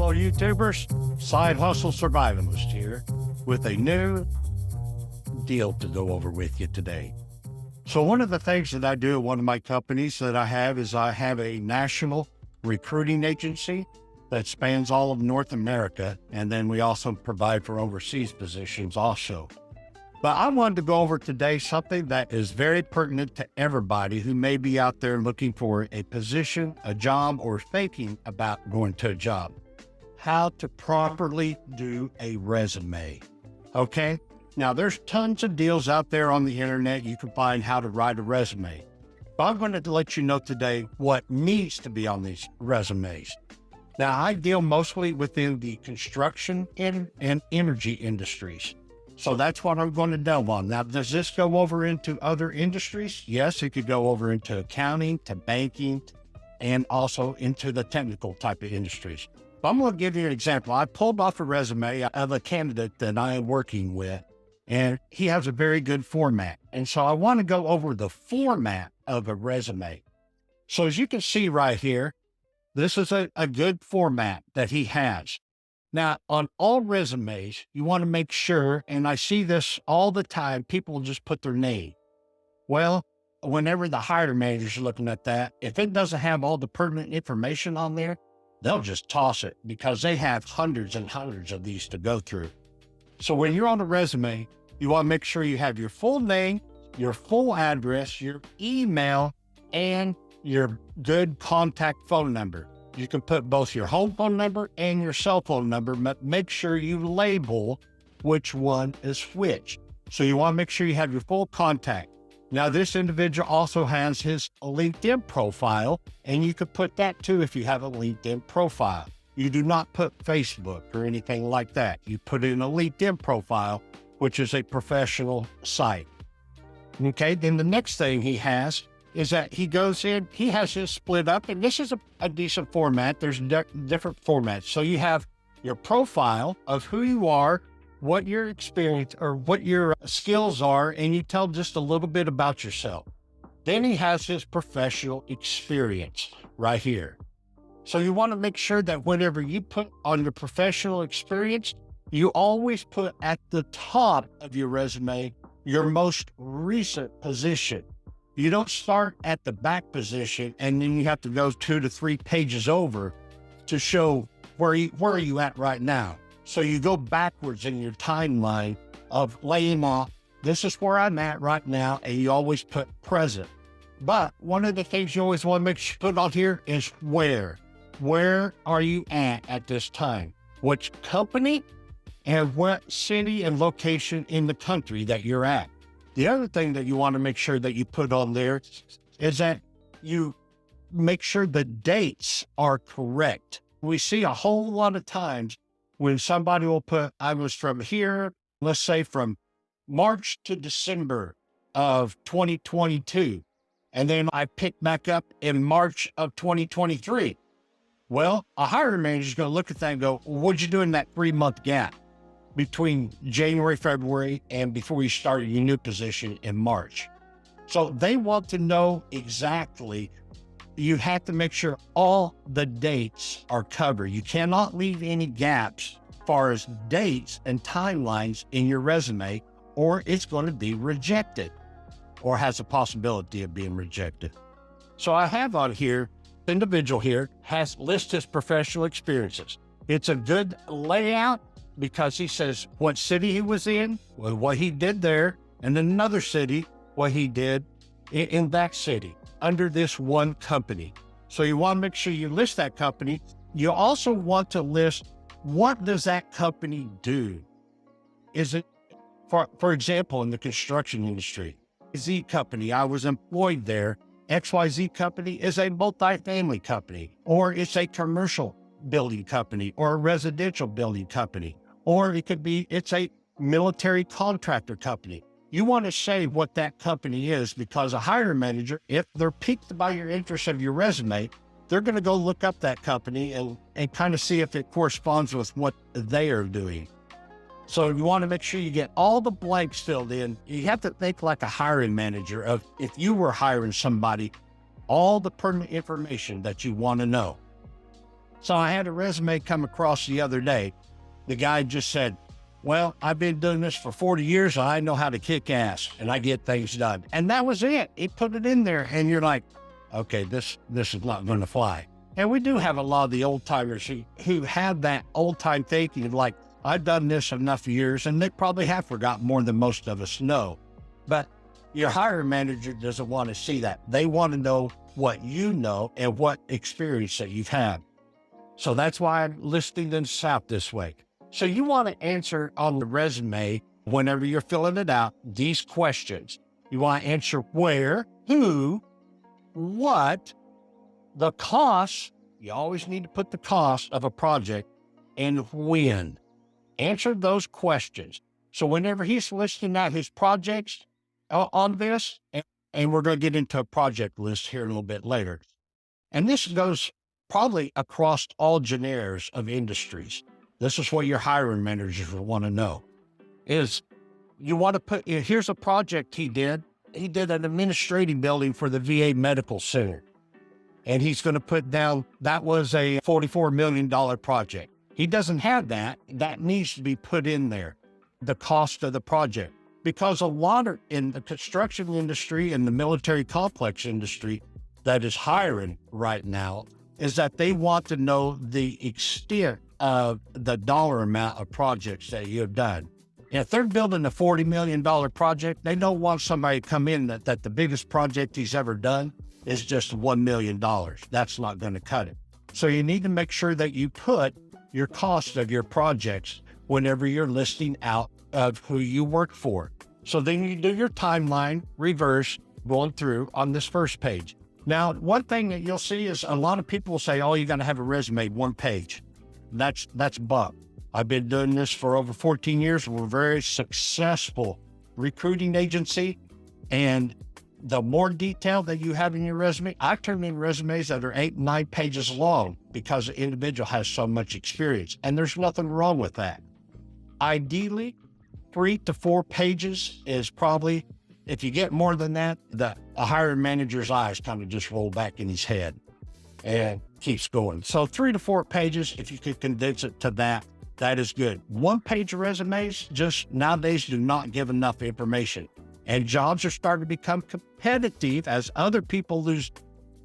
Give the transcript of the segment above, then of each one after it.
Hello, YouTubers. Side Hustle Survivalist here with a new deal to go over with you today. So one of the things that I do at one of my companies that I have is I have a national recruiting agency that spans all of North America, and then we also provide for overseas positions also. But I wanted to go over today something that is very pertinent to everybody who may be out there looking for a position, a job, or thinking about going to a job. How to properly do a resume. Okay? Now, there's tons of deals out there on the internet. You can find how to write a resume. But I'm going to let you know today what needs to be on these resumes. Now, I deal mostly within the construction and energy industries. So that's what I'm going to delve on. Now, does this go over into other industries? Yes, it could go over into accounting, to banking, and also into the technical type of industries. But I'm going to give you an example. I pulled off a resume of a candidate that I am working with, and he has a very good format. And so I want to go over the format of a resume. So as you can see right here, this is a good format that he has. Now, on all resumes, you want to make sure, and I see this all the time, people just put their name. Well, whenever the hiring manager's looking at that, if it doesn't have all the pertinent information on there, they'll just toss it because they have hundreds and hundreds of these to go through. So when you're on a resume, you want to make sure you have your full name, your full address, your email, and your good contact phone number. You can put both your home phone number and your cell phone number, but make sure you label which one is which. So you want to make sure you have your full contact. Now, this individual also has his LinkedIn profile, and you could put that too if you have a LinkedIn profile. You do not put Facebook or anything like that. You put in a LinkedIn profile, which is a professional site. Okay, then the next thing he has is that he goes in, he has his split up, and this is a decent format. There's different formats. So you have your profile of who you are, what your experience or what your skills are, and you tell just a little bit about yourself. Then he has his professional experience right here. So you want to make sure that whenever you put on your professional experience, you always put at the top of your resume your most recent position. You don't start at the back position and then you have to go 2 to 3 pages over to show where are you at right now. So you go backwards in your timeline of laying off, this is where I'm at right now, and you always put present. But one of the things you always want to make sure you put on here is where. Where are you at this time? Which company and what city and location in the country that you're at. The other thing that you want to make sure that you put on there is that you make sure the dates are correct. We see a whole lot of times when somebody will put, I was from here, let's say from March to December of 2022, and then I picked back up in March of 2023. Well, a hiring manager is going to look at that and go, well, what'd you do in that 3-month gap between January, February, and before you started your new position in March? So they want to know exactly. You have to make sure all the dates are covered. You cannot leave any gaps as far as dates and timelines in your resume, or it's going to be rejected or has a possibility of being rejected. So I have on here, the individual here has listed his professional experiences. It's a good layout because he says what city he was in, what he did there, and then another city, what he did in that city under this one company. So you want to make sure you list that company. You also want to list what does that company do? Is it, for example, in the construction industry, Z company, I was employed there. XYZ company is a multifamily company, or it's a commercial building company, or a residential building company, or it could be, it's a military contractor company. You want to say what that company is, because a hiring manager, if they're piqued by your interest of your resume, they're going to go look up that company and kind of see if it corresponds with what they are doing. So you want to make sure you get all the blanks filled in. You have to think like a hiring manager of if you were hiring somebody, all the pertinent information that you want to know. So I had a resume come across the other day. The guy just said, well, I've been doing this for 40 years. And I know how to kick ass and I get things done. And that was it. He put it in there and you're like, okay, this is not going to fly. And we do have a lot of the old timers who have that old time thinking of like, I've done this enough years, and they probably have forgotten more than most of us know. But your hiring manager doesn't want to see that. They want to know what you know and what experience that you've had. So that's why I'm listing this out this way. So you want to answer on the resume, whenever you're filling it out, these questions. You want to answer where, who, what, the cost. You always need to put the cost of a project, and when. Answer those questions. So whenever he's listing out his projects on this, and we're going to get into a project list here a little bit later. And this goes probably across all genres of industries. This is what your hiring managers will want to know is you want to put, here's a project he did. He did an administrative building for the VA Medical Center. And he's going to put down, that was a $44 million project. He doesn't have that. That needs to be put in there, the cost of the project. Because a lot of, in the construction industry and the military complex industry that is hiring right now, is that they want to know the extent of the dollar amount of projects that you've done. If they're building a $40 million project, they don't want somebody to come in that the biggest project he's ever done is just $1 million. That's not going to cut it. So you need to make sure that you put your cost of your projects whenever you're listing out of who you work for. So then you do your timeline, reverse, going through on this first page. Now, one thing that you'll see is a lot of people will say, oh, you got to have a resume, one page. That's bunk. I've been doing this for over 14 years. We're a very successful recruiting agency. And the more detail that you have in your resume, I turn in resumes that are 8 and 9 pages long because the individual has so much experience. And there's nothing wrong with that. Ideally, 3 to 4 pages is probably, if you get more than that, a hiring manager's eyes kind of just roll back in his head and keeps going. So 3 to 4 pages, if you could condense it to that, that is good. 1-page resumes just nowadays do not give enough information. And jobs are starting to become competitive as other people lose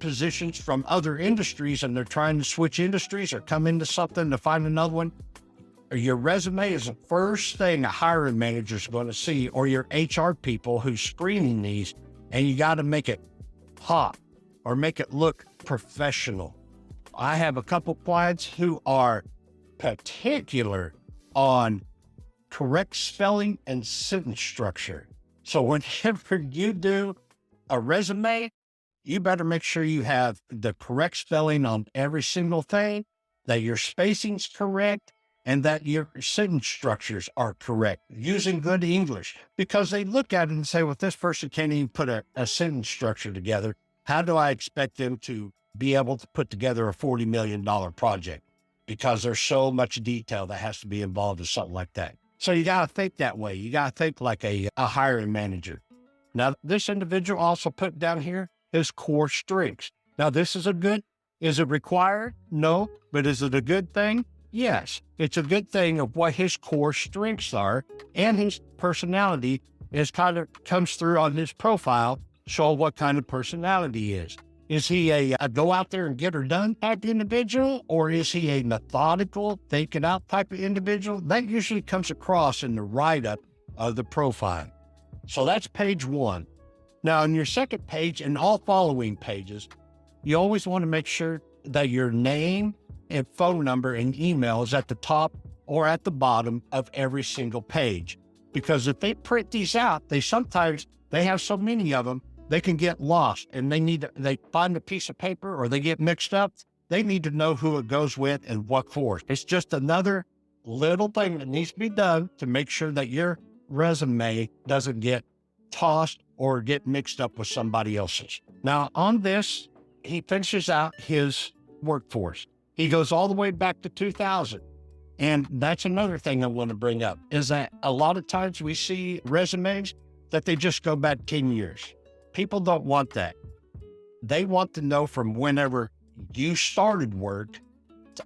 positions from other industries and they're trying to switch industries or come into something to find another one. Your resume is the first thing a hiring manager is going to see, or your HR people who's screening these, and you got to make it pop or make it look professional. I have a couple clients who are particular on correct spelling and sentence structure. So whenever you do a resume, you better make sure you have the correct spelling on every single thing, that your spacing's correct, and that your sentence structures are correct, using good English. Because they look at it and say, well, this person can't even put a sentence structure together. How do I expect them to be able to put together a $40 million project? Because there's so much detail that has to be involved in something like that. So you got to think that way. You got to think like a hiring manager. Now, this individual also put down here his core strengths. Now, this is is it required? No. But is it a good thing? Yes. It's a good thing of what his core strengths are, and his personality is kind of comes through on his profile, show what kind of personality he is. Is he a go out there and get her done type individual, or is he a methodical, think it out type of individual? That usually comes across in the write-up of the profile. So that's page 1. Now, on your second page and all following pages, you always want to make sure that your name and phone number and email is at the top or at the bottom of every single page. Because if they print these out, they have so many of them, they can get lost, and they find a piece of paper or they get mixed up. They need to know who it goes with and what course. It's just another little thing that needs to be done to make sure that your resume doesn't get tossed or get mixed up with somebody else's. Now, on this, he finishes out his workforce. He goes all the way back to 2000. And that's another thing I want to bring up, is that a lot of times we see resumes that they just go back 10 years. People don't want that. They want to know from whenever you started work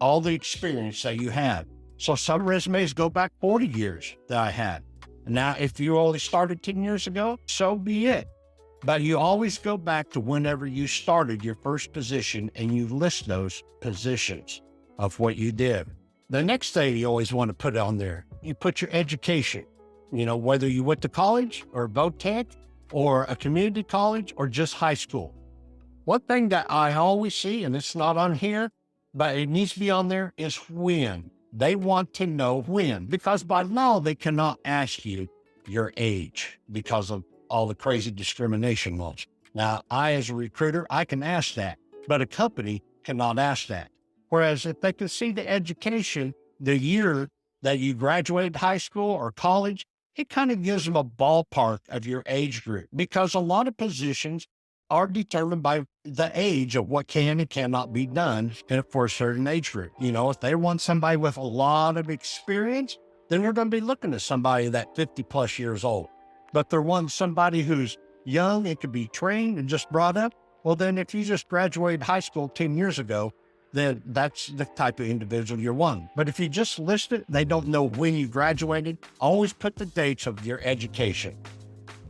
all the experience that you have. So some resumes go back 40 years that I had. Now, if you only started 10 years ago, so be it. But you always go back to whenever you started your first position and you list those positions of what you did. The next thing you always want to put on there, you put your education, whether you went to college or VOTEC or a community college or just high school. One thing that I always see, and it's not on here, but it needs to be on there, is when. They want to know when, because by law, they cannot ask you your age because of all the crazy discrimination laws. Now, I, as a recruiter, I can ask that, but a company cannot ask that. Whereas if they can see the education, the year that you graduated high school or college, it kind of gives them a ballpark of your age group, because a lot of positions are determined by the age of what can and cannot be done for a certain age group. If they want somebody with a lot of experience, then they're going to be looking at somebody that 50 plus years old. But they're wanting somebody who's young and can be trained and just brought up. Well, then if you just graduated high school 10 years ago, then that's the type of individual you're wanting. But if you just list it, they don't know when you graduated. Always put the dates of your education.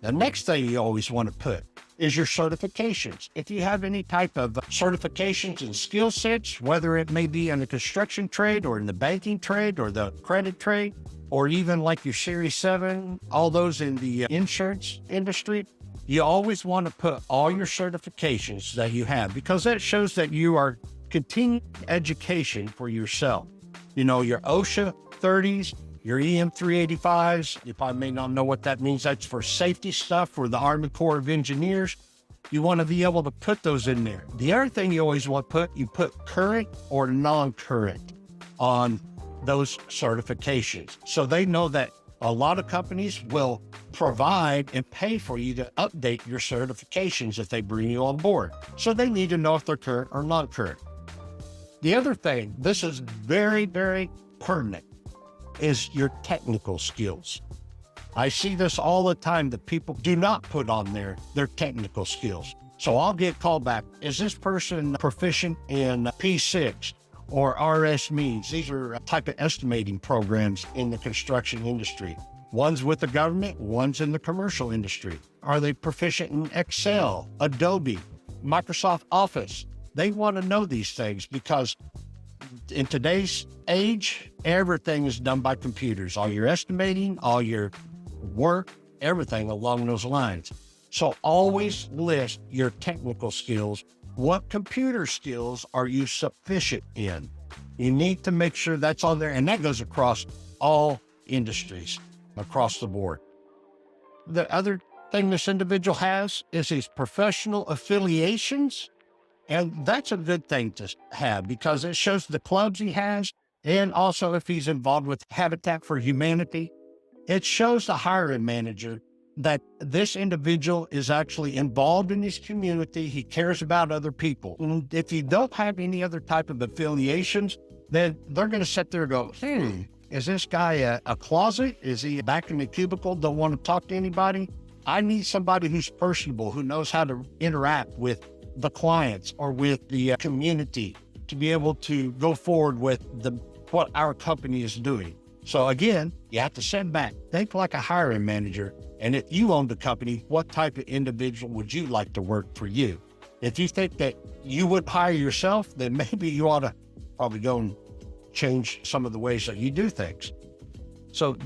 The next thing you always want to put is your certifications. If you have any type of certifications and skill sets, whether it may be in the construction trade or in the banking trade or the credit trade, or even like your Series 7, all those in the insurance industry, you always want to put all your certifications that you have, because that shows that you are continuing education for yourself. Your OSHA 30s, your EM 385s, you probably may not know what that means. That's for safety stuff for the Army Corps of Engineers. You want to be able to put those in there. The other thing you always want to put current or non-current on those certifications. So they know that a lot of companies will provide and pay for you to update your certifications if they bring you on board. So they need to know if they're current or non-current. The other thing, this is very, very pertinent, is your technical skills. I see this all the time that people do not put on their technical skills. So I'll get called back. Is this person proficient in P6 or RS means? These are type of estimating programs in the construction industry. One's with the government, one's in the commercial industry. Are they proficient in Excel, Adobe, Microsoft Office? They want to know these things because in today's age, everything is done by computers. All your estimating, all your work, everything along those lines. So always list your technical skills. What computer skills are you sufficient in? You need to make sure that's on there, and that goes across all industries, across the board. The other thing this individual has is his professional affiliations. And that's a good thing to have because it shows the clubs he has, and also if he's involved with Habitat for Humanity, it shows the hiring manager that this individual is actually involved in his community. He cares about other people. And if you don't have any other type of affiliations, then they're going to sit there and go, is this guy a closet? Is he back in the cubicle, don't want to talk to anybody? I need somebody who's personable, who knows how to interact with the clients or with the community to be able to go forward with what our company is doing. So again, you have to send back. Think like a hiring manager. And if you own the company, what type of individual would you like to work for you? If you think that you would hire yourself, then maybe you ought to probably go and change some of the ways that you do things. So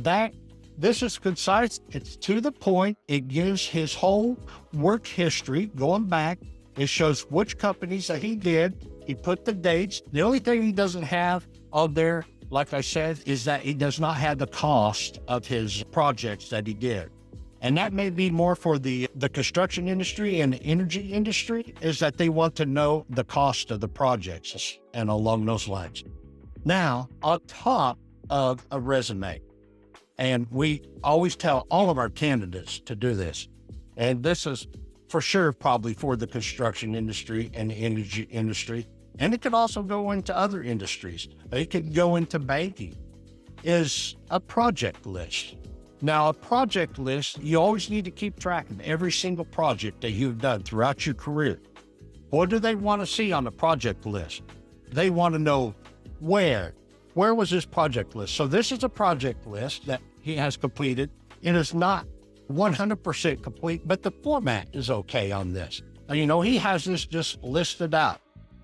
this is concise. It's to the point. It gives his whole work history going back. It shows which companies that he did. He put the dates. The only thing he doesn't have on there, like I said, is that he does not have the cost of his projects that he did. And that may be more for the construction industry and the energy industry, is that they want to know the cost of the projects and along those lines. Now, on top of a resume, and we always tell all of our candidates to do this, and this is for sure probably for the construction industry and the energy industry, and it could also go into other industries. It could go into banking, is a project list. Now, a project list, you always need to keep track of every single project that you've done throughout your career. What do they want to see on a project list? They want to know where. Where was his project list? So this is a project list that he has completed. It is not 100% complete, but the format is okay on this. He has this just listed out.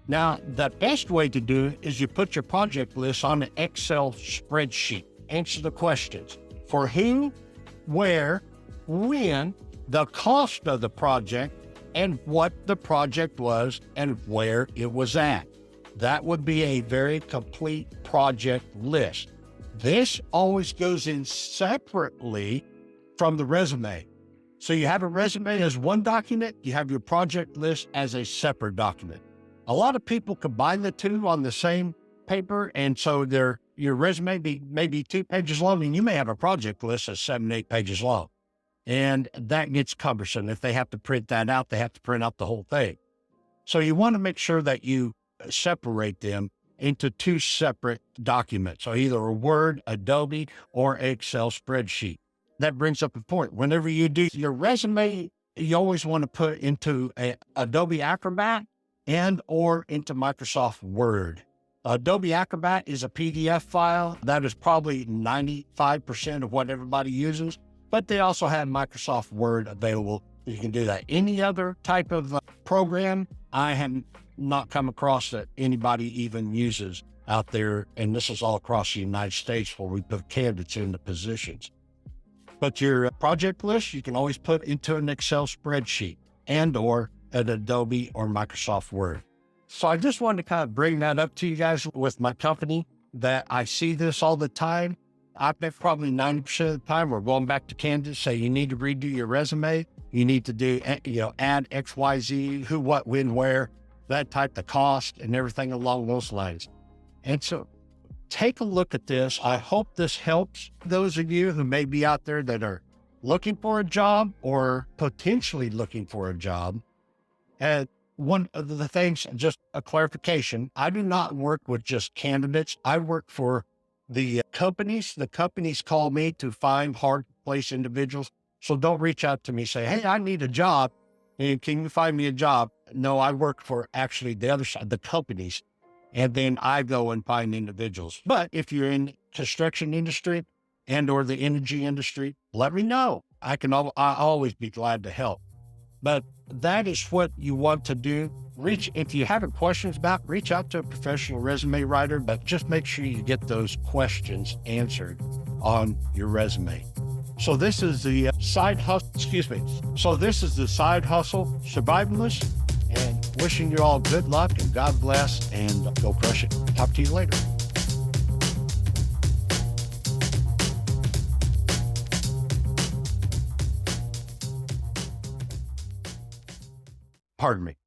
Now, the best way to do it is you put your project list on an Excel spreadsheet. Answer the questions. For who, where, when, the cost of the project, and what the project was and where it was at. That would be a very complete project list. This always goes in separately from the resume. So you have a resume as one document, you have your project list as a separate document. A lot of people combine the two on the same paper, and so your resume may be 2 pages long, and you may have a project list that's 7, 8 pages long. And that gets cumbersome. If they have to print that out, they have to print out the whole thing. So you want to make sure that you separate them into 2 separate documents. So either a Word, Adobe, or Excel spreadsheet. That brings up a point. Whenever you do your resume, you always want to put into Adobe Acrobat and or into Microsoft Word. Adobe Acrobat is a PDF file. That is probably 95% of what everybody uses, but they also have Microsoft Word available. You can do that. Any other type of program, I have not come across that anybody even uses out there, and this is all across the United States where we put candidates in the positions. But your project list, you can always put into an Excel spreadsheet and or an Adobe or Microsoft Word. So I just wanted to kind of bring that up to you guys with my company, that I see this all the time. I bet probably 90% of the time we're going back to candidates, say you need to redo your resume. You need to do, add X, Y, Z, who, what, when, where, that type, the cost and everything along those lines. And so take a look at this. I hope this helps those of you who may be out there that are looking for a job or potentially looking for a job. And one of the things, just a clarification, I do not work with just candidates. I work for the companies. The companies call me to find hard to place individuals. So don't reach out to me, say, hey, I need a job. And can you find me a job? No, I work for actually the other side, the companies. And then I go and find individuals. But if you're in construction industry and or the energy industry, let me know. I always be glad to help. But that is what you want to do. If you have questions about, reach out to a professional resume writer, but just make sure you get those questions answered on your resume. So this is the Side Hustle Survivalist, and wishing you all good luck and God bless, and go crush it. Talk to you later. Pardon me.